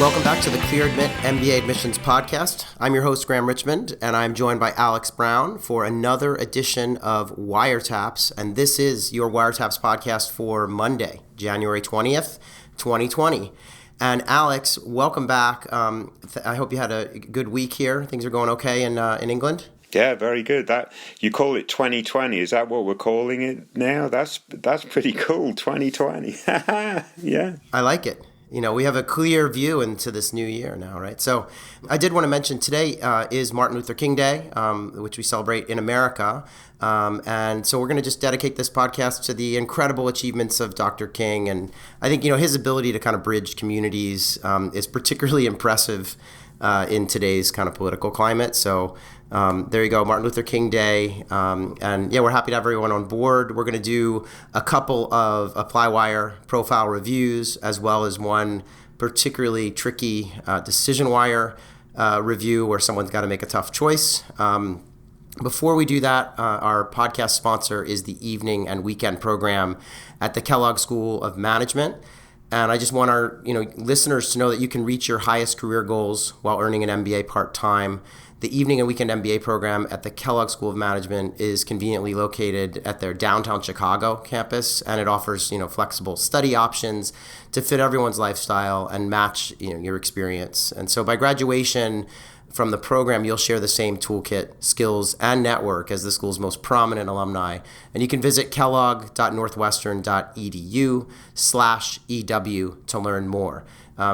Welcome back to the Clear Admit MBA Admissions Podcast. I'm your host, Graham Richmond, and I'm joined by Alex Brown for another edition of Wiretaps. And this is your Wiretaps podcast for Monday, January 20th, 2020. And Alex, welcome back. I hope you had a good week here. Things are going okay in England? Yeah, very good. That you call it 2020. Is that what we're calling it now? That's pretty cool, 2020. Yeah. I like it. You know, we have a clear view into this new year now, right? So I did want to mention today is Martin Luther King Day, which we celebrate in America. And so we're going to just dedicate this podcast to the incredible achievements of Dr. King. And I think, his ability to kind of bridge communities is particularly impressive in today's kind of political climate. So there you go, Martin Luther King Day. And yeah, we're happy to have everyone on board. We're going to do a couple of ApplyWire profile reviews, as well as one particularly tricky DecisionWire review where someone's got to make a tough choice. Before we do that, our podcast sponsor is the evening and weekend program at the Kellogg School of Management. And I just want our listeners to know that you can reach your highest career goals while earning an MBA part-time. The evening and weekend MBA program at the Kellogg School of Management is conveniently located at their downtown Chicago campus, and it offers flexible study options to fit everyone's lifestyle and match your experience. And so by graduation from the program, you'll share the same toolkit, skills, and network as the school's most prominent alumni. And you can visit kellogg.northwestern.edu/EW to learn more.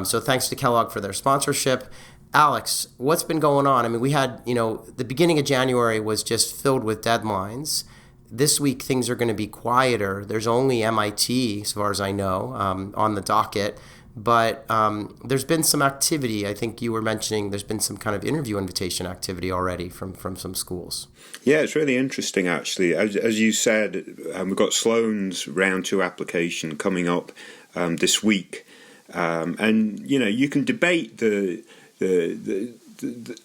So thanks to Kellogg for their sponsorship. Alex, what's been going on? I mean, we had, the beginning of January was just filled with deadlines. This week, things are going to be quieter. There's only MIT, as far as I know, on the docket. But there's been some activity. I think you were mentioning there's been some kind of interview invitation activity already from some schools. Yeah, it's really interesting, actually. As you said, we've got Sloan's round 2 application coming up this week. And, you can debate the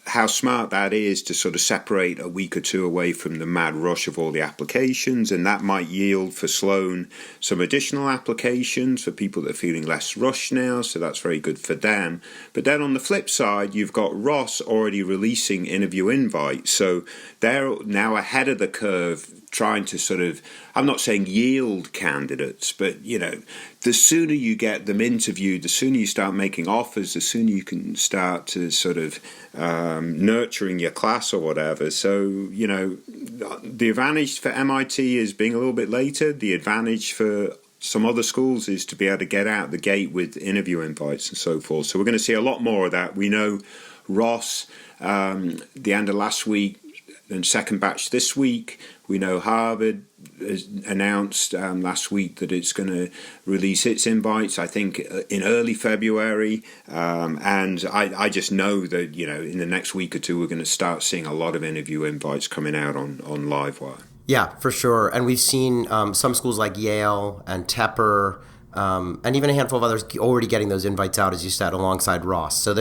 how smart that is to sort of separate a week or two away from the mad rush of all the applications, and that might yield for Sloan some additional applications for people that are feeling less rushed now, so that's very good for them. But then on the flip side, you've got Ross already releasing interview invites, so they're now ahead of the curve trying to sort of, I'm not saying yield candidates, but, the sooner you get them interviewed, the sooner you start making offers, the sooner you can start to sort of nurturing your class or whatever. So, the advantage for MIT is being a little bit later. The advantage for some other schools is to be able to get out the gate with interview invites and so forth. So we're going to see a lot more of that. We know Ross, the end of last week, and second batch this week. We know Harvard has announced last week that it's going to release its invites, I think, in early February. And I just know that, in the next week or two, we're going to start seeing a lot of interview invites coming out on Livewire. Yeah, for sure. And we've seen some schools like Yale and Tepper, and even a handful of others already getting those invites out, as you said, alongside Ross. So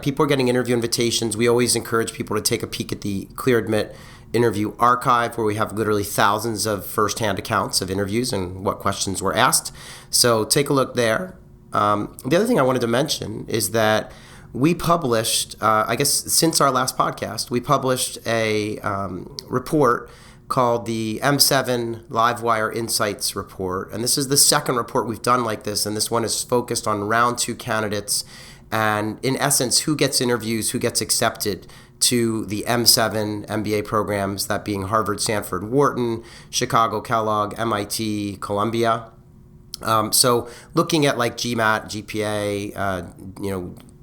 people are getting interview invitations. We always encourage people to take a peek at the Clear Admit interview archive, where we have literally thousands of firsthand accounts of interviews and what questions were asked. So take a look there. The other thing I wanted to mention is that we published, I guess since our last podcast, we published a report called the M7 Livewire Insights Report. And this is the second report we've done like this, and this one is focused on round 2 candidates and, in essence, who gets interviews, who gets accepted to the M7 MBA programs, that being Harvard, Stanford, Wharton, Chicago, Kellogg, MIT, Columbia. So looking at like GMAT, GPA,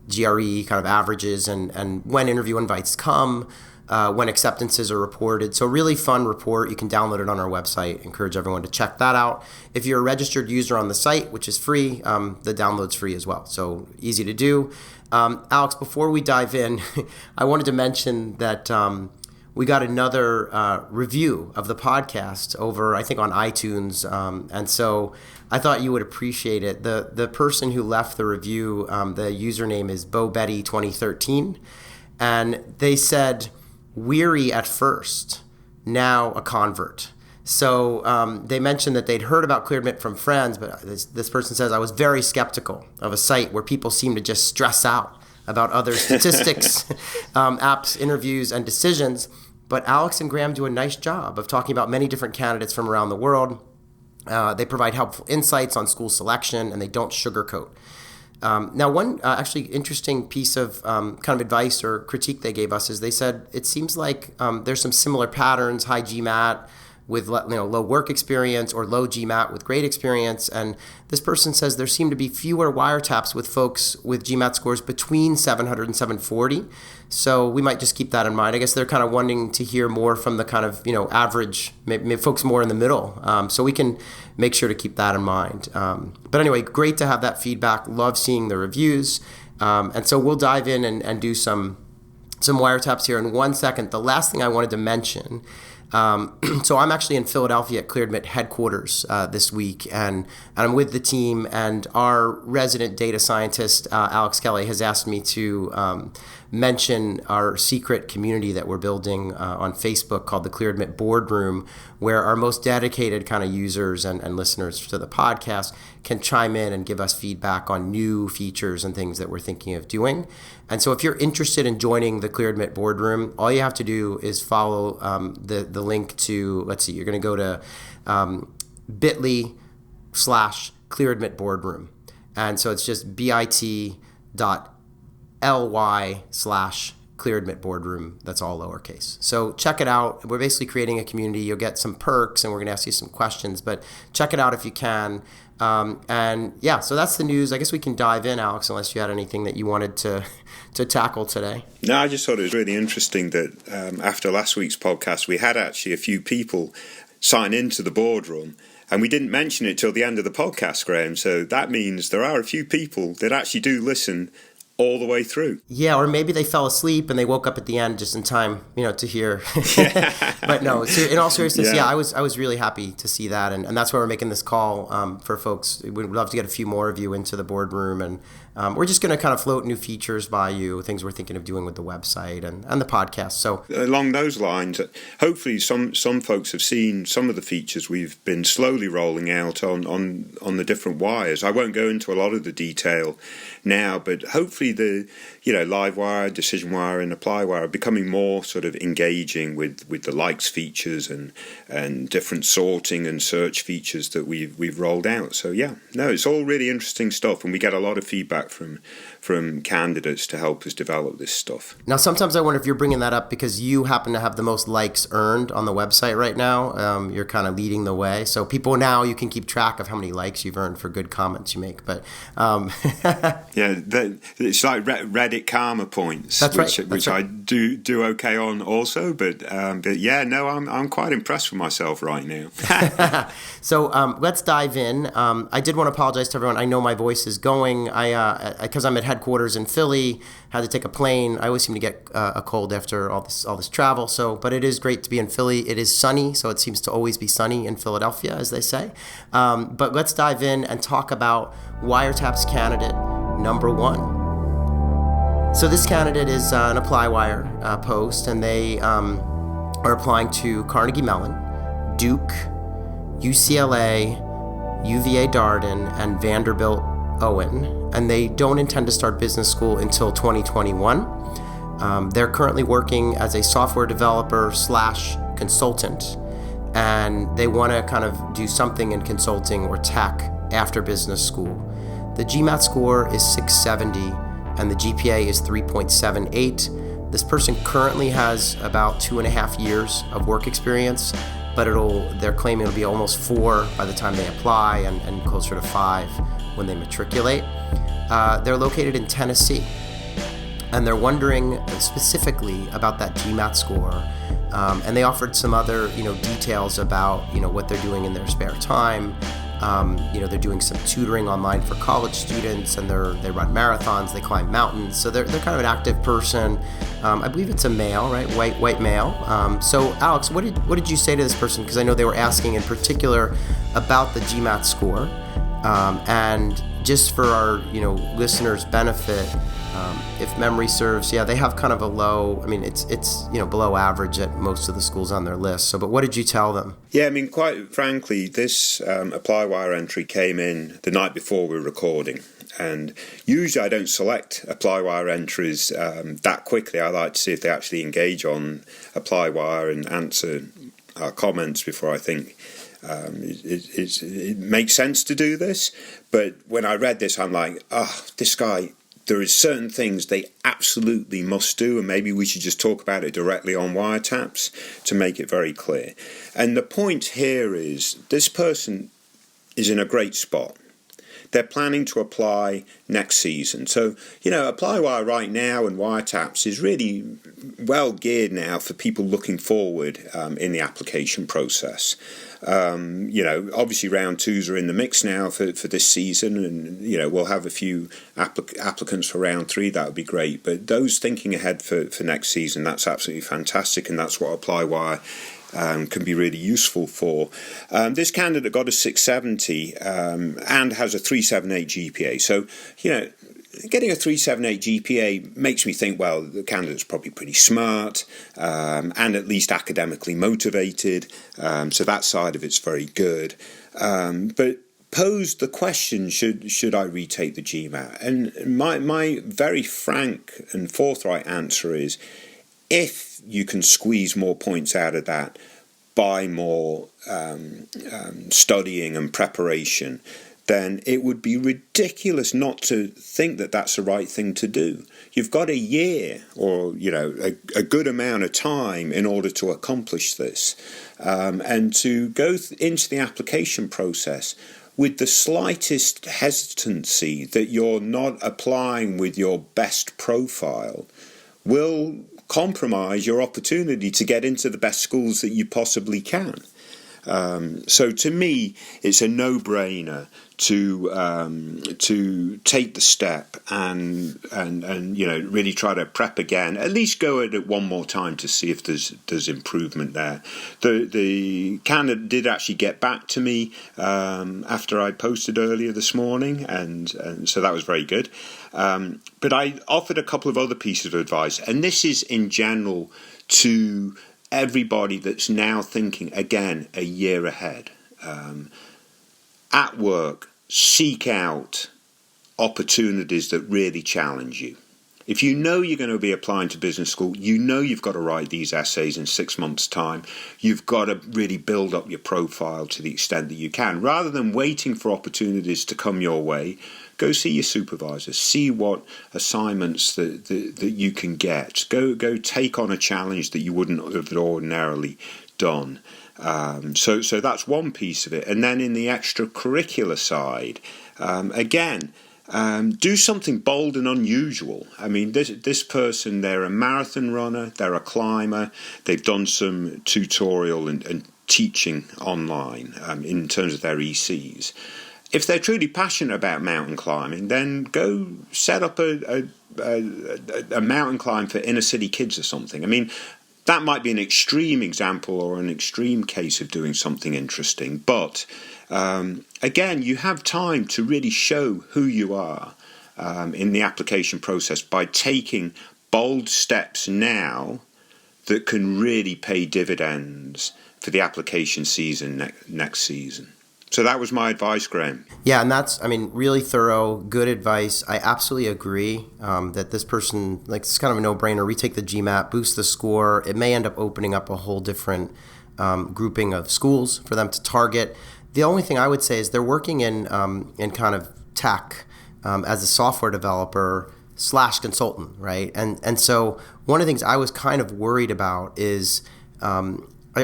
GRE kind of averages and when interview invites come, when acceptances are reported. So really fun report. You can download it on our website. Encourage everyone to check that out. If you're a registered user on the site, which is free, the download's free as well. So easy to do. Alex, before we dive in, I wanted to mention that we got another review of the podcast over, I think, on iTunes. And so I thought you would appreciate it. The person who left the review, the username is BoBetty2013. And they said, "Weary at first, now a convert." So they mentioned that they'd heard about ClearAdmit from friends, but this person says, I was very skeptical of a site where people seem to just stress out about other statistics, apps, interviews, and decisions. But Alex and Graham do a nice job of talking about many different candidates from around the world. They provide helpful insights on school selection, and they don't sugarcoat. Now, one actually interesting piece of kind of advice or critique they gave us is they said it seems like there's some similar patterns, high GMAT with low work experience, or low GMAT with great experience. And this person says there seem to be fewer wiretaps with folks with GMAT scores between 700 and 740. So we might just keep that in mind. I guess they're kind of wanting to hear more from the kind of average, maybe folks more in the middle. So we can make sure to keep that in mind. But anyway, great to have that feedback. Love seeing the reviews. And so we'll dive in and do some wiretaps here in 1 second. The last thing I wanted to mention, so I'm actually in Philadelphia at ClearAdmit headquarters this week, and I'm with the team, and our resident data scientist, Alex Kelly, has asked me to mention our secret community that we're building on Facebook called the ClearAdmit Boardroom, where our most dedicated kind of users and listeners to the podcast can chime in and give us feedback on new features and things that we're thinking of doing. And so if you're interested in joining the ClearAdmit Boardroom, all you have to do is follow the link to, let's see, you're going to go to bit.ly/ClearAdmit Boardroom. And so it's just bit.ly/ClearAdmit Boardroom. That's all lowercase. So check it out. We're basically creating a community. You'll get some perks, and we're going to ask you some questions, but check it out if you can. And yeah, so that's the news. I guess we can dive in, Alex, unless you had anything that you wanted to tackle today. No, I just thought it was really interesting that after last week's podcast, we had actually a few people sign into the boardroom, and we didn't mention it till the end of the podcast, Graham. So that means there are a few people that actually do listen all the way through. Yeah, or maybe they fell asleep and they woke up at the end just in time, to hear. But no, in all seriousness, I was really happy to see that, and that's why we're making this call for folks. We'd love to get a few more of you into the boardroom, and we're just going to kind of float new features by you, things we're thinking of doing with the website and the podcast. So along those lines, hopefully some folks have seen some of the features we've been slowly rolling out on the different wires. I won't go into a lot of the detail now, but hopefully the Livewire, DecisionWire, and ApplyWire are becoming more sort of engaging with the likes features and different sorting and search features that we've rolled out. So it's all really interesting stuff, and we get a lot of feedback from candidates to help us develop this stuff. Now, sometimes I wonder if you're bringing that up because you happen to have the most likes earned on the website right now. You're kind of leading the way, so people now you can keep track of how many likes you've earned for good comments you make. But it's like Reddit karma points. That's right. Which I do okay on also. But I'm quite impressed with myself right now. So let's dive in. I did want to apologize to everyone. I know my voice is going. Because I'm at headquarters in Philly, had to take a plane. I always seem to get a cold after all this travel. But it is great to be in Philly. It is sunny, so it seems to always be sunny in Philadelphia, as they say. But let's dive in and talk about Wiretap's candidate number 1. So this candidate is an ApplyWire post, and they are applying to Carnegie Mellon, Duke, UCLA, UVA Darden, and Vanderbilt Owen, and they don't intend to start business school until 2021. They're currently working as a software developer / consultant, and they want to kind of do something in consulting or tech after business school. The GMAT score is 670, and the GPA is 3.78. This person currently has about 2.5 years of work experience, but they're claiming it'll be almost 4 by the time they apply and closer to 5 when they matriculate. They're located in Tennessee, and they're wondering specifically about that GMAT score. And they offered some other, details about, what they're doing in their spare time. They're doing some tutoring online for college students, and they run marathons, they climb mountains. So they're kind of an active person. I believe it's a male, right? White male. So Alex, what did you say to this person? Because I know they were asking in particular about the GMAT score. And just for our listeners' benefit, if memory serves, they have kind of a low. I mean, it's below average at most of the schools on their list. So, but what did you tell them? Yeah, I mean, quite frankly, this ApplyWire entry came in the night before we were recording. And usually I don't select ApplyWire entries that quickly. I like to see if they actually engage on ApplyWire and answer our comments before I think it makes sense to do this. But when I read this, I'm like, this guy, there is certain things they absolutely must do, and maybe we should just talk about it directly on wiretaps to make it very clear. And the point here is this person is in a great spot. They're planning to apply next season. So, ApplyWire right now and wiretaps is really well geared now for people looking forward in the application process. Obviously round twos are in the mix now for this season, and, we'll have a few applicants for round three. That would be great. But those thinking ahead for next season, that's absolutely fantastic, and that's what ApplyWire can be really useful for. This candidate got a 670 and has a 378 GPA. So, getting a 378 GPA makes me think, well, the candidate's probably pretty smart and at least academically motivated. So that side of it's very good. But posed the question, should I retake the GMAT? And my very frank and forthright answer is, if you can squeeze more points out of that by more studying and preparation, then it would be ridiculous not to think that that's the right thing to do. You've got a year or, a good amount of time in order to accomplish this. And to go into the application process with the slightest hesitancy that you're not applying with your best profile will compromise your opportunity to get into the best schools that you possibly can. So to me, it's a no-brainer to take the step and really try to prep again. At least go at it one more time to see if there's improvement there. The candidate did actually get back to me after I posted earlier this morning, and so that was very good. But I offered a couple of other pieces of advice, and this is in general to everybody that's now thinking, again, a year ahead. At work, seek out opportunities that really challenge you. If you know you're going to be applying to business school, you've got to write these essays in 6 months' time. You've got to really build up your profile to the extent that you can. Rather than waiting for opportunities to come your way, go see your supervisor, see what assignments that you can get. Go take on a challenge that you wouldn't have ordinarily done. So that's one piece of it. And then in the extracurricular side, again, do something bold and unusual. I mean, this person, they're a marathon runner, they're a climber, they've done some tutorial and teaching online in terms of their ECs. If they're truly passionate about mountain climbing, then go set up a mountain climb for inner city kids or something. I mean, that might be an extreme example or an extreme case of doing something interesting. But again, you have time to really show who you are in the application process by taking bold steps now that can really pay dividends for the application season next season. So that was my advice, Graham. Yeah, and that's, really thorough, good advice. I absolutely agree that this person, it's kind of a no-brainer. Retake the GMAT, boost the score. It may end up opening up a whole different grouping of schools for them to target. The only thing I would say is they're working in kind of tech as a software developer / consultant, right? And so one of the things I was kind of worried about is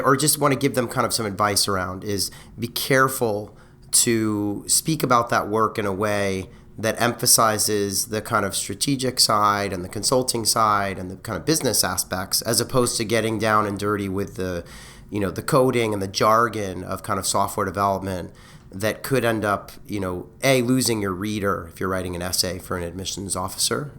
or just want to give them kind of some advice around is be careful to speak about that work in a way that emphasizes the kind of strategic side and the consulting side and the kind of business aspects, as opposed to getting down and dirty with the coding and the jargon of kind of software development that could end up, A, losing your reader if you're writing an essay for an admissions officer,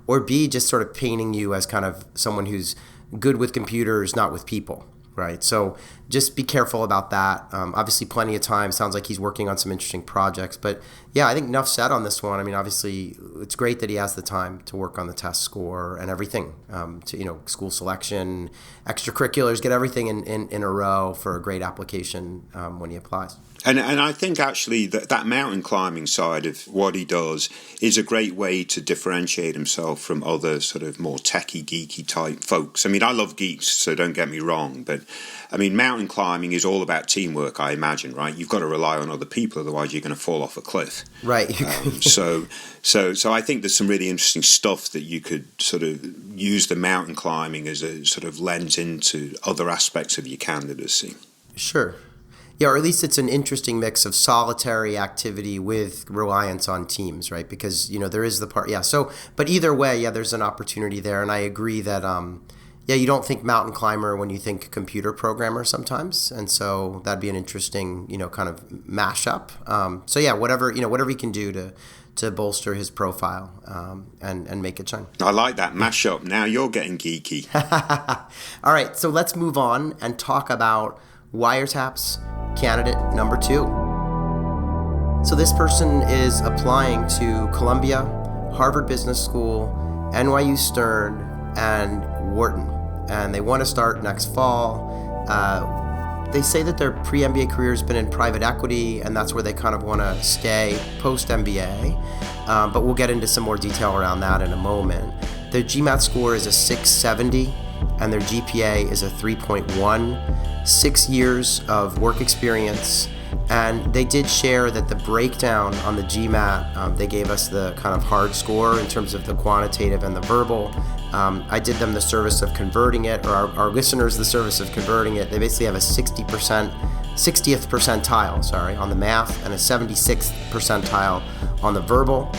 or B, just sort of painting you as kind of someone who's good with computers, not with people. Right. So just be careful about that. Obviously, plenty of time. Sounds like he's working on some interesting projects. But yeah, I think enough said on this one. I mean, obviously, it's great that he has the time to work on the test score and everything. School selection, extracurriculars, get everything in a row for a great application when he applies. And I think actually that mountain climbing side of what he does is a great way to differentiate himself from other sort of more techie, geeky type folks. I mean, I love geeks, so don't get me wrong, but I mean, mountain climbing is all about teamwork, I imagine, right? You've got to rely on other people, otherwise you're going to fall off a cliff. Right. So I think there's some really interesting stuff that you could sort of use the mountain climbing as a sort of lens into other aspects of your candidacy. Sure. Yeah, or at least it's an interesting mix of solitary activity with reliance on teams, right? Because, there is the part, yeah. So, but either way, yeah, there's an opportunity there. And I agree that, you don't think mountain climber when you think computer programmer sometimes. And so that'd be an interesting, kind of mashup. So yeah, whatever he can do to bolster his profile and make it shine. I like that mashup. Now you're getting geeky. All right, so let's move on and talk about wiretaps candidate number 2. So this person is applying to Columbia, Harvard Business School, NYU Stern, and Wharton. And they want to start next fall. They say that their pre-MBA career has been in private equity, and that's where they kind of want to stay post-MBA. But we'll get into some more detail around that in a moment. Their GMAT score is a 670, and their GPA is a 3.1. 6 years of work experience, and they did share that the breakdown on the GMAT, they gave us the kind of hard score in terms of the quantitative and the verbal. I did them the service of converting it, or our listeners the service of converting it. They basically have a 60th percentile, on the math, and a 76th percentile on the verbal.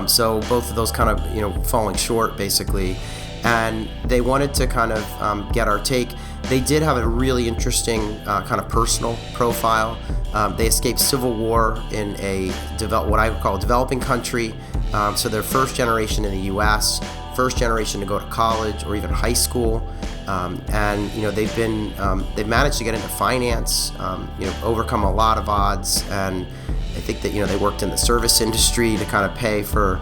So both of those kind of, falling short basically. And they wanted to kind of get our take. They did have a really interesting kind of personal profile. They escaped civil war in what I would call a developing country. So they're first generation in the U.S., first generation to go to college or even high school. And they've managed to get into finance, overcome a lot of odds. And I think that they worked in the service industry to kind of pay for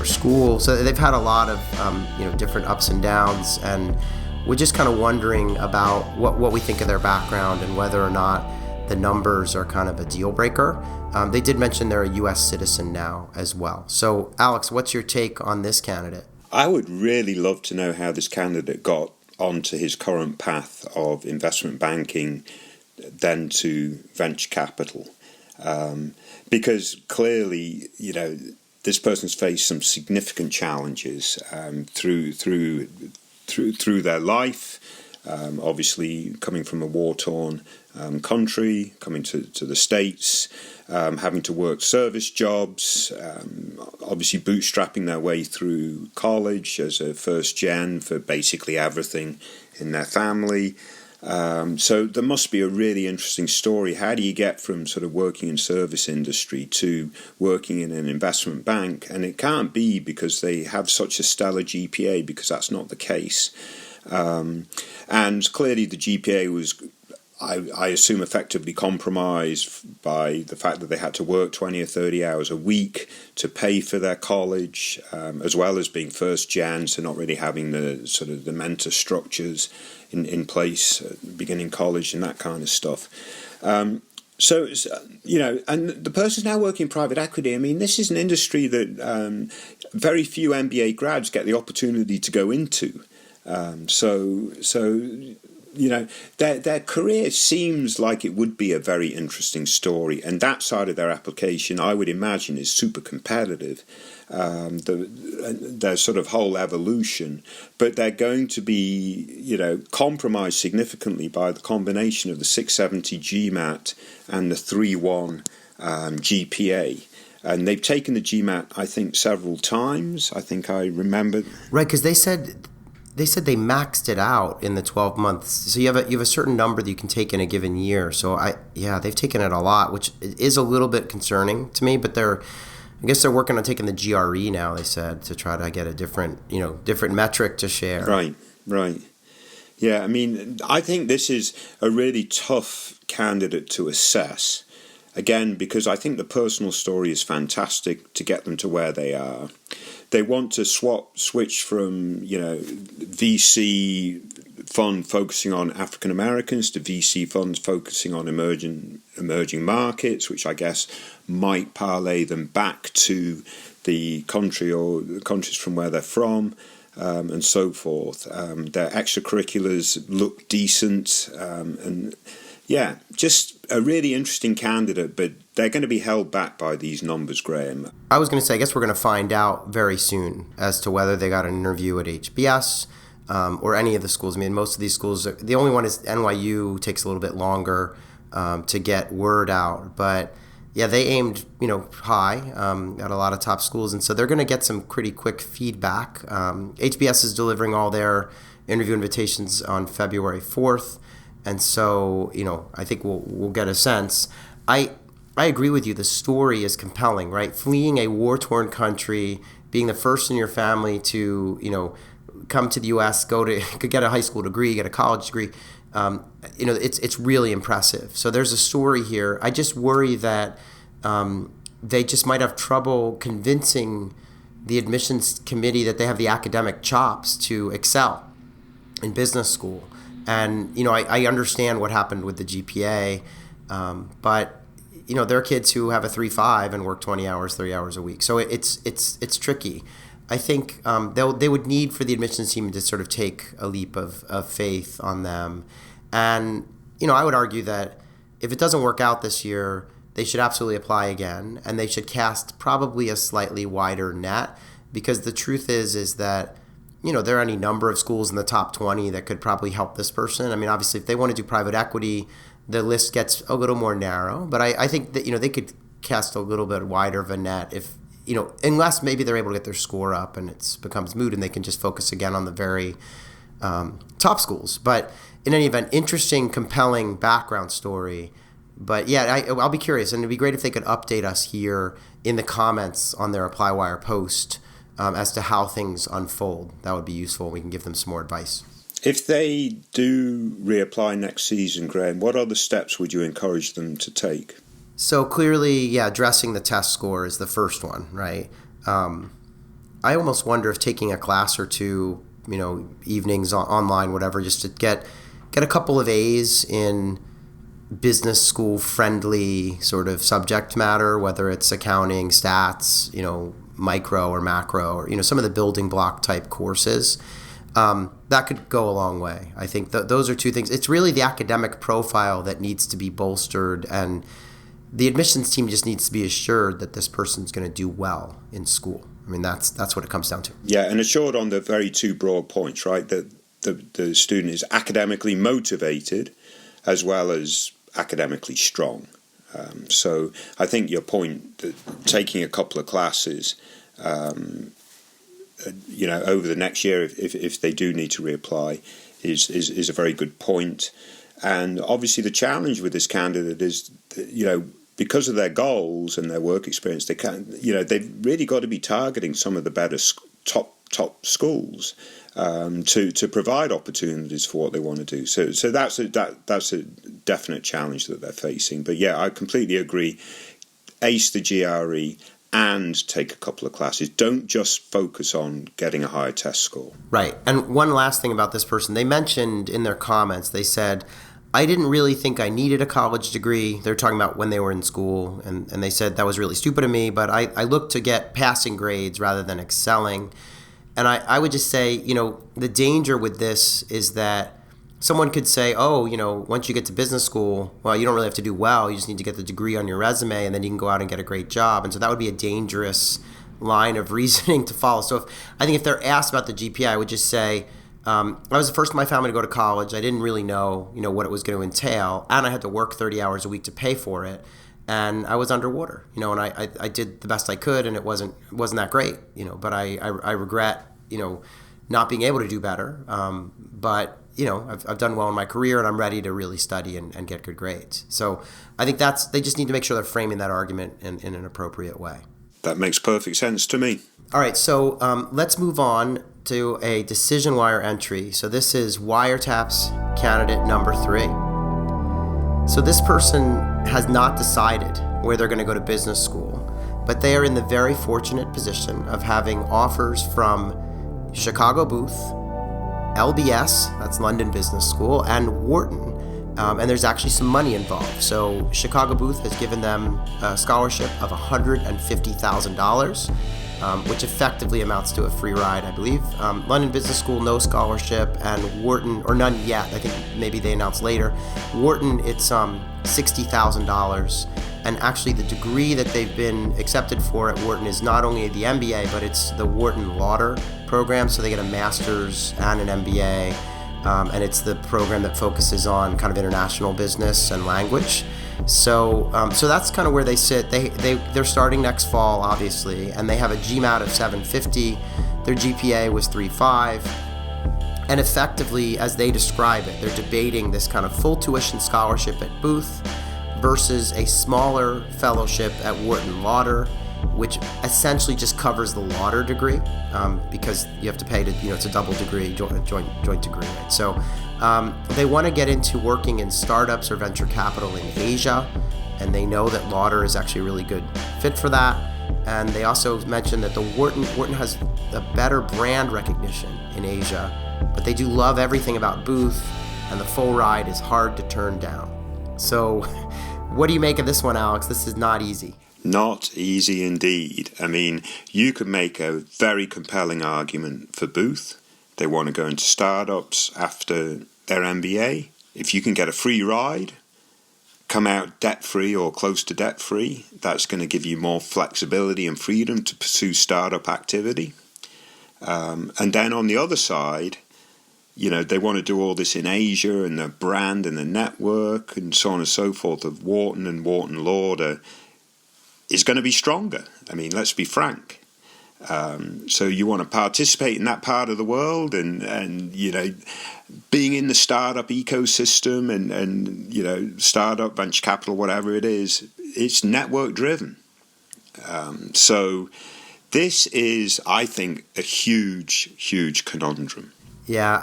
school. So they've had a lot of different ups and downs, and we're just kind of wondering about what we think of their background and whether or not the numbers are kind of a deal breaker. They did mention they're a U.S. citizen now as well. So Alex, what's your take on this candidate? I would really love to know how this candidate got onto his current path of investment banking, then to venture capital, because clearly, this person's faced some significant challenges through their life. Obviously, coming from a war-torn country, coming to the States, having to work service jobs, obviously bootstrapping their way through college as a first gen for basically everything in their family. So there must be a really interesting story. How do you get from sort of working in service industry to working in an investment bank? And it can't be because they have such a stellar GPA, because that's not the case. And clearly the GPA was, I assume, effectively compromised by the fact that they had to work 20 or 30 hours a week to pay for their college, as well as being first gen, so not really having the sort of the mentor structures in place beginning college and that kind of stuff. So, and the person's now working in private equity. I mean, this is an industry that very few MBA grads get the opportunity to go into. Their career seems like it would be a very interesting story, and that side of their application, I would imagine, is super competitive. Their sort of whole evolution, but they're going to be, compromised significantly by the combination of the 670 GMAT and the 3.1 GPA. And they've taken the GMAT, I think, several times. I think I remember. Right, because they said they maxed it out in the 12 months. So you have a certain number that you can take in a given year. So they've taken it a lot, which is a little bit concerning to me. But I guess they're working on taking the GRE now, they said, to try to get a different metric to share. Right. Yeah, I mean, I think this is a really tough candidate to assess. Again, because I think the personal story is fantastic to get them to where they are. They want to switch from, VC fund focusing on African Americans to VC funds focusing on emerging markets, which I guess might parlay them back to the country or the countries from where they're from. And so forth. Their extracurriculars look decent, and just a really interesting candidate, but they're going to be held back by these numbers, Graham. I was going to say, I guess we're going to find out very soon as to whether they got an interview at HBS or any of the schools. I mean, most of these schools, the only one is NYU, takes a little bit longer to get word out, but yeah, they aimed, high at a lot of top schools, and so they're going to get some pretty quick feedback. HBS is delivering all their interview invitations on February 4th, and so, I think we'll get a sense. I agree with you. The story is compelling, right? Fleeing a war-torn country, being the first in your family to, come to the U.S., get a high school degree, get a college degree. It's really impressive. So there's a story here. I just worry that they just might have trouble convincing the admissions committee that they have the academic chops to excel in business school. And, I understand what happened with the GPA, but, there are kids who have a 3.5 and work 20 hours, 30 hours a week. So it's tricky. I think they would need for the admissions team to sort of take a leap of faith on them. And, I would argue that if it doesn't work out this year, they should absolutely apply again. And they should cast probably a slightly wider net, because the truth is that, there are any number of schools in the top 20 that could probably help this person. I mean, obviously, if they want to do private equity, the list gets a little more narrow. But I think that, they could cast a little bit wider of a net if, unless maybe they're able to get their score up and it becomes moot and they can just focus again on the very top schools. But in any event, interesting, compelling background story. But yeah, I'll be curious, and it'd be great if they could update us here in the comments on their ApplyWire post as to how things unfold. That would be useful. We can give them some more advice. If they do reapply next season, Graham, what other steps would you encourage them to take? So clearly, addressing the test score is the first one, right? I almost wonder if taking a class or two, evenings online, whatever, just to get a couple of A's in business school friendly sort of subject matter, whether it's accounting, stats, micro or macro, or some of the building block type courses. That could go a long way. I think those are two things. It's really the academic profile that needs to be bolstered, and the admissions team just needs to be assured that this person's going to do well in school. I mean, that's what it comes down to. Yeah, and assured on the very two broad points, right? That the student is academically motivated as well as academically strong. So I think your point that taking a couple of classes, over the next year, if they do need to reapply, is a very good point. And obviously the challenge with this candidate is, because of their goals and their work experience, they've really got to be targeting some of the better top schools to provide opportunities for what they want to do. So that's a definite challenge that they're facing. But yeah, I completely agree. Ace the GRE and take a couple of classes. Don't just focus on getting a higher test score. Right. And one last thing about this person, they mentioned in their comments, they said, I didn't really think I needed a college degree. They're talking about when they were in school, and they said that was really stupid of me, but I looked to get passing grades rather than excelling. And I would just say, the danger with this is that someone could say, once you get to business school, well, you don't really have to do well. You just need to get the degree on your resume, and then you can go out and get a great job. And so that would be a dangerous line of reasoning to follow. So I think if they're asked about the GPA, I would just say, I was the first in my family to go to college. I didn't really know, what it was going to entail, and I had to work 30 hours a week to pay for it. And I was underwater, and I did the best I could, and it wasn't that great, but I regret, not being able to do better. But, I've done well in my career, and I'm ready to really study and get good grades. So I think they just need to make sure they're framing that argument in an appropriate way. That makes perfect sense to me. All right, so let's move on to a decision wire entry. So this is wiretaps candidate number 3. So this person has not decided where they're going to go to business school, but they are in the very fortunate position of having offers from Chicago Booth, LBS, that's London Business School, and Wharton. And there's actually some money involved. So Chicago Booth has given them a scholarship of $150,000, which effectively amounts to a free ride, I believe. London Business School, no scholarship, and Wharton, or none yet. I think maybe they announce later. Wharton, it's $60,000. And actually the degree that they've been accepted for at Wharton is not only the MBA, but it's the Wharton Lauder program. So they get a master's and an MBA. And it's the program that focuses on kind of international business and language. So that's kind of where they sit. They're starting next fall, obviously, and they have a GMAT of 750. Their GPA was 3.5. And effectively, as they describe it, they're debating this kind of full tuition scholarship at Booth versus a smaller fellowship at Wharton Lauder, which essentially just covers the Lauder degree, because you have to pay to, it's a double degree, joint degree, right? So they want to get into working in startups or venture capital in Asia, and they know that Lauder is actually a really good fit for that. And they also mentioned that the Wharton has a better brand recognition in Asia, but they do love everything about Booth, and the full ride is hard to turn down. So what do you make of this one, Alex? This is not easy. Not easy indeed. I mean, you could make a very compelling argument for Booth. They want to go into startups after their MBA. If you can get a free ride, come out debt-free or close to debt-free, that's going to give you more flexibility and freedom to pursue startup activity. And then on the other side, they want to do all this in Asia, and the brand and the network and so on and so forth of Wharton and Wharton Lauder is going to be stronger. I mean, let's be frank. So you want to participate in that part of the world, and being in the startup ecosystem and startup, venture capital, whatever it is, it's network driven. So this is, I think, a huge conundrum. Yeah,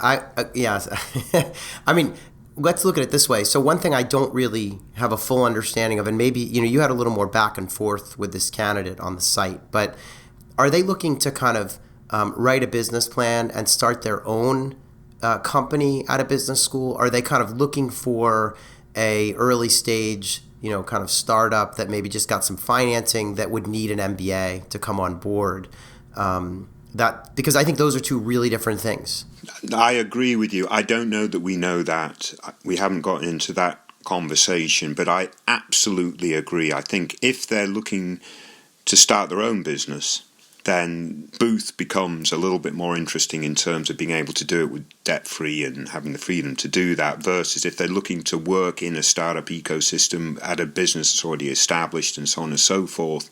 I mean, let's look at it this way. So one thing I don't really have a full understanding of, and maybe, you had a little more back and forth with this candidate on the site, but are they looking to kind of write a business plan and start their own company at a business school? Are they kind of looking for a early stage, kind of startup that maybe just got some financing that would need an MBA to come on board? Because I think those are two really different things. I agree with you. I don't know that we know that. We haven't gotten into that conversation, but I absolutely agree. I think if they're looking to start their own business, then Booth becomes a little bit more interesting in terms of being able to do it with debt-free and having the freedom to do that, versus if they're looking to work in a startup ecosystem at a business that's already established and so on and so forth,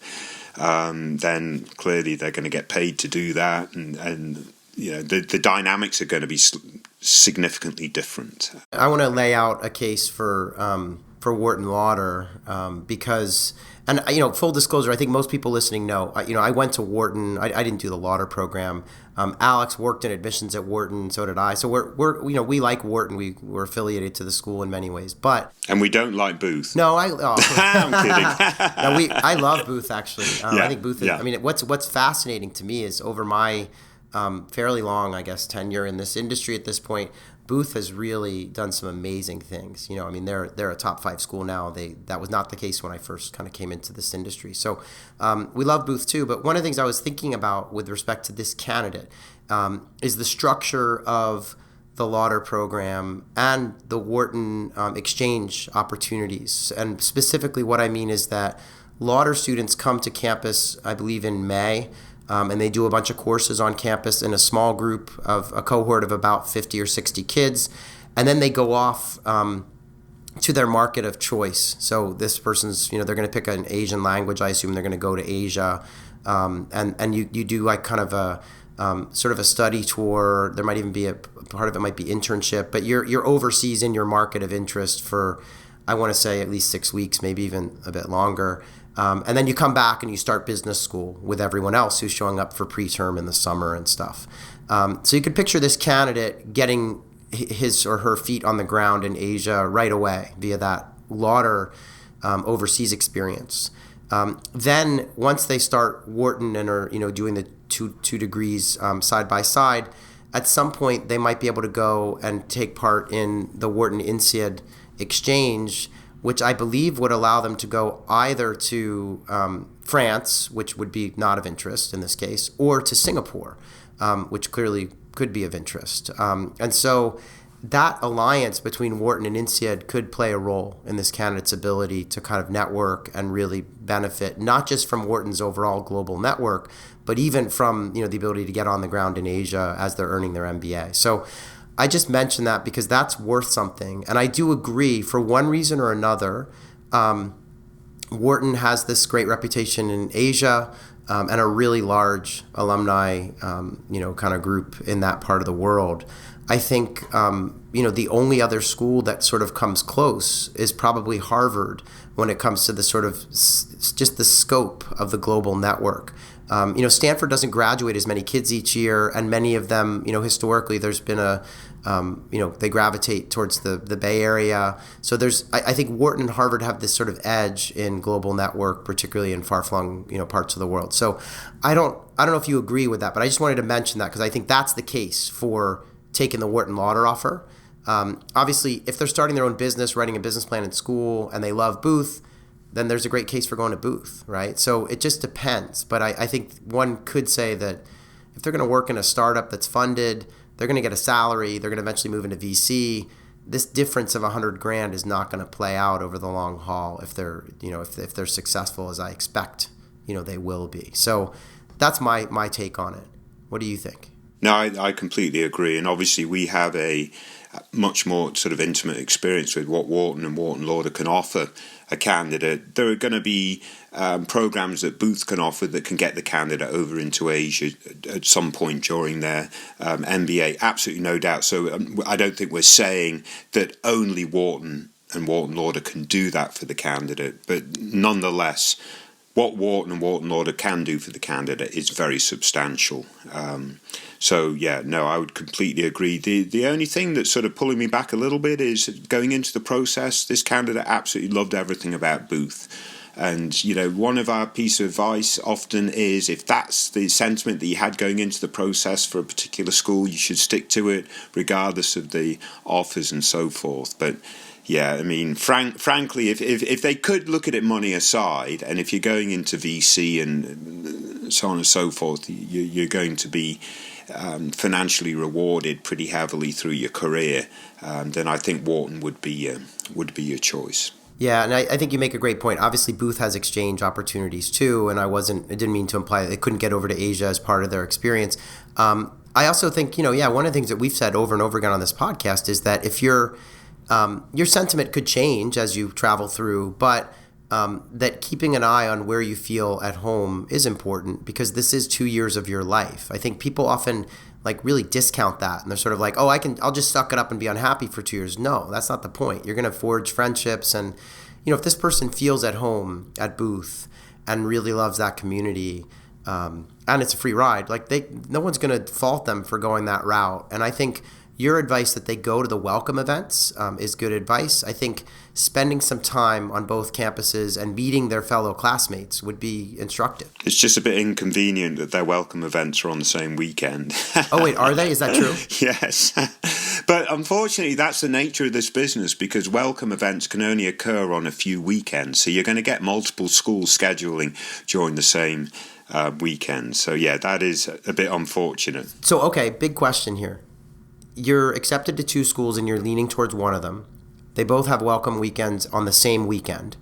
then clearly they're going to get paid to do that, and the dynamics are going to be significantly different. I want to lay out a case for Wharton Lauder because, and full disclosure, I think most people listening know. I went to Wharton. I didn't do the Lauder program. Alex worked in admissions at Wharton, so did I. So we like Wharton. We're affiliated to the school in many ways, and we don't like Booth. No, I'm kidding. No, I love Booth actually. I think Booth. Yeah. I mean, what's fascinating to me is over my fairly long, I guess, tenure in this industry at this point, Booth has really done some amazing things. I mean, they're a top 5 school now. That was not the case when I first kind of came into this industry. So we love Booth too. But one of the things I was thinking about with respect to this candidate is the structure of the Lauder program and the Wharton exchange opportunities. And specifically what I mean is that Lauder students come to campus, I believe, in May. And they do a bunch of courses on campus in a small group of a cohort of about 50 or 60 kids. And then they go off to their market of choice. So this person's, they're going to pick an Asian language. I assume they're going to go to Asia. And you do like kind of a sort of a study tour. There might even be a part of it might be internship. But you're overseas in your market of interest for, I want to say, at least 6 weeks, maybe even a bit longer. And then you come back and you start business school with everyone else who's showing up for preterm in the summer and stuff. So you could picture this candidate getting his or her feet on the ground in Asia right away via that Lauder overseas experience. Then once they start Wharton and are doing the two degrees side by side, at some point they might be able to go and take part in the Wharton INSEAD exchange, which I believe would allow them to go either to France, which would be not of interest in this case, or to Singapore, which clearly could be of interest. And so that alliance between Wharton and INSEAD could play a role in this candidate's ability to kind of network and really benefit not just from Wharton's overall global network, but even from the ability to get on the ground in Asia as they're earning their MBA. So I just mentioned that because that's worth something. And I do agree, for one reason or another, Wharton has this great reputation in Asia and a really large alumni, kind of group in that part of the world. I think, the only other school that sort of comes close is probably Harvard when it comes to the sort of just the scope of the global network. Stanford doesn't graduate as many kids each year, and many of them, historically, there's been they gravitate towards the Bay Area. So I think Wharton and Harvard have this sort of edge in global network, particularly in far-flung, parts of the world. So I don't know if you agree with that, but I just wanted to mention that because I think that's the case for taking the Wharton Lauder offer. Obviously, if they're starting their own business, writing a business plan in school, and they love Booth, then there's a great case for going to Booth, right? So it just depends. But I think one could say that if they're going to work in a startup that's funded, they're going to get a salary, they're going to eventually move into VC. This difference of $100,000 is not going to play out over the long haul if they're, if they're successful as I expect, they will be. So that's my take on it. What do you think? No, I completely agree. And obviously we have a much more sort of intimate experience with what Wharton and Wharton Lauder can offer a candidate. There are going to be programs that Booth can offer that can get the candidate over into Asia at some point during their MBA. Absolutely no doubt. So I don't think we're saying that only Wharton and Wharton Lauder can do that for the candidate. But nonetheless, what Wharton and Wharton Lauder can do for the candidate is very substantial. I would completely agree. The only thing that's sort of pulling me back a little bit is going into the process, this candidate absolutely loved everything about Booth. And, one of our piece of advice often is if that's the sentiment that you had going into the process for a particular school, you should stick to it regardless of the offers and so forth. But yeah, I mean, frankly, if they could look at it money aside, and if you're going into VC and so on and so forth, you're going to be financially rewarded pretty heavily through your career, then I think Wharton would be your choice. Yeah, and I think you make a great point. Obviously, Booth has exchange opportunities too, and I didn't mean to imply that they couldn't get over to Asia as part of their experience. I also think, one of the things that we've said over and over again on this podcast is that if your sentiment could change as you travel through, but that keeping an eye on where you feel at home is important because this is 2 years of your life. I think people often really discount that, and they're sort of like, oh, I'll just suck it up and be unhappy for 2 years. No, that's not the point. You're going to forge friendships, and if this person feels at home at Booth and really loves that community, and it's a free ride, no one's going to fault them for going that route. And I think your advice that they go to the welcome events is good advice. I think spending some time on both campuses and meeting their fellow classmates would be instructive. It's just a bit inconvenient that their welcome events are on the same weekend. Oh, wait, are they? Is that true? Yes. But unfortunately, that's the nature of this business because welcome events can only occur on a few weekends. So you're going to get multiple schools scheduling during the same weekend. So, yeah, that is a bit unfortunate. So, okay, big question here. You're accepted to 2 schools and you're leaning towards one of them. They both have welcome weekends on the same weekend.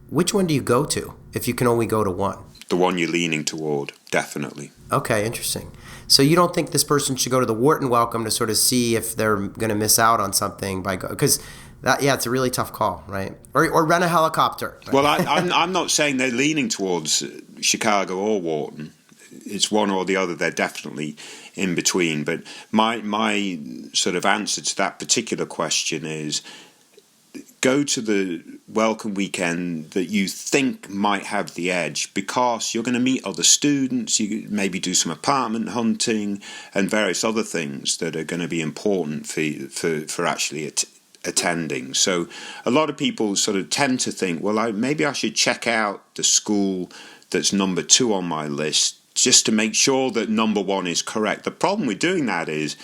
Which one do you go to if you can only go to one? The one you're leaning toward, definitely. Okay, interesting. So you don't think this person should go to the Wharton welcome to sort of see if they're going to miss out on something because it's a really tough call, right? Or rent a helicopter. Right? Well, I'm not saying they're leaning towards Chicago or Wharton. It's one or the other. They're definitely in between. But my sort of answer to that particular question is go to the welcome weekend that you think might have the edge, because you're going to meet other students, you maybe do some apartment hunting and various other things that are going to be important for actually attending. So a lot of people sort of tend to think, well, maybe I should check out the school that's number 2 on my list just to make sure that number 1 is correct. The problem with doing that is,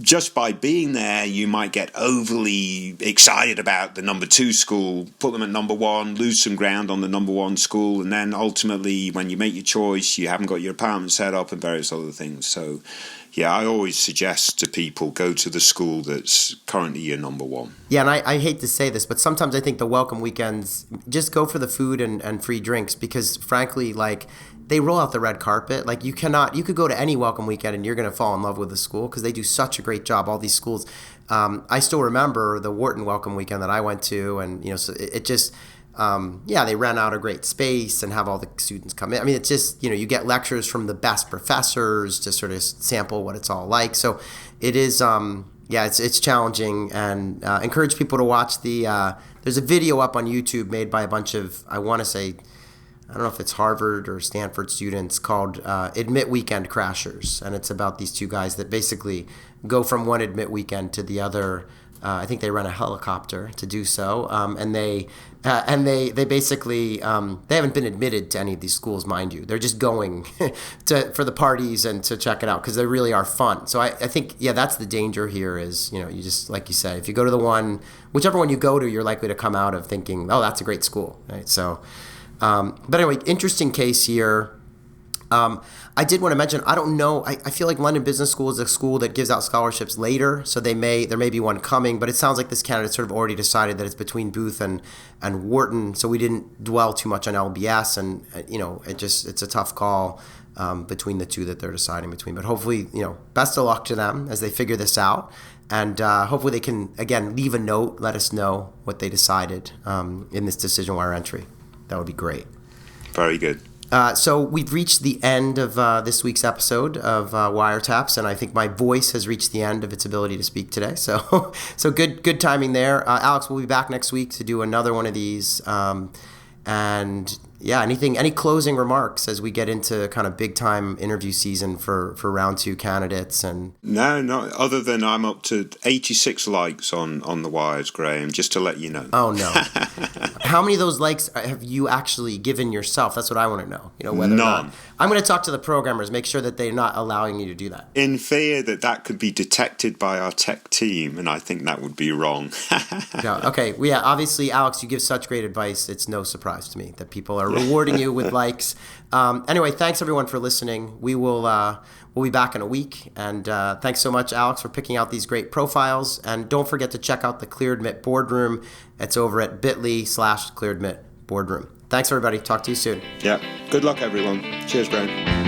just by being there, you might get overly excited about the number 2 school, put them at number 1, lose some ground on the number 1 school, and then ultimately, when you make your choice, you haven't got your apartment set up and various other things. So, yeah, I always suggest to people, go to the school that's currently your number 1. Yeah, and I hate to say this, but sometimes I think the welcome weekends, just go for the food and free drinks, because frankly, like, they roll out the red carpet. Like, you could go to any welcome weekend and you're going to fall in love with the school, because they do such a great job, all these schools. I still remember the Wharton welcome weekend that I went to, and, so it just, they rent out a great space and have all the students come in. I mean, it's just, you get lectures from the best professors to sort of sample what it's all like. So it is, it's challenging, and encourage people to watch there's a video up on YouTube made by a bunch of, I want to say, I don't know if it's Harvard or Stanford students, called Admit Weekend Crashers. And it's about these 2 guys that basically go from one admit weekend to the other. I think they rent a helicopter to do so. And they basically, they haven't been admitted to any of these schools, mind you. They're just going for the parties and to check it out, because they really are fun. So I think, that's the danger here is, you just, like you said, if you go to the one, whichever one you go to, you're likely to come out of thinking, oh, that's a great school, right? So... but anyway, interesting case here. I did want to mention, I don't know, I feel like London Business School is a school that gives out scholarships later, so there may be one coming, but it sounds like this candidate sort of already decided that it's between Booth and Wharton, so we didn't dwell too much on LBS, and it's a tough call between the 2 that they're deciding between. But hopefully, best of luck to them as they figure this out, and hopefully they can, again, leave a note, let us know what they decided in this decision wire entry. That would be great. Very good. So we've reached the end of this week's episode of Wiretaps, and I think my voice has reached the end of its ability to speak today. So good timing there. Alex, we'll be back next week to do another one of these. Any closing remarks as we get into kind of big time interview season for round 2 candidates? And no, other than I'm up to 86 likes on the wires, Graham, just to let you know. Oh no. How many of those likes have you actually given yourself? That's what I want to know. Whether None. Or not. I'm going to talk to the programmers, make sure that they're not allowing you to do that. In fear that could be detected by our tech team, and I think that would be wrong. No, okay. Well, yeah, obviously, Alex, you give such great advice. It's no surprise to me that people are rewarding you with likes. Anyway, thanks everyone for listening. We'll be back in a week. And thanks so much, Alex, for picking out these great profiles. And don't forget to check out the ClearAdmit Boardroom. It's over at bit.ly/ClearAdmit Boardroom. Thanks, everybody. Talk to you soon. Yeah. Good luck, everyone. Cheers, Graham.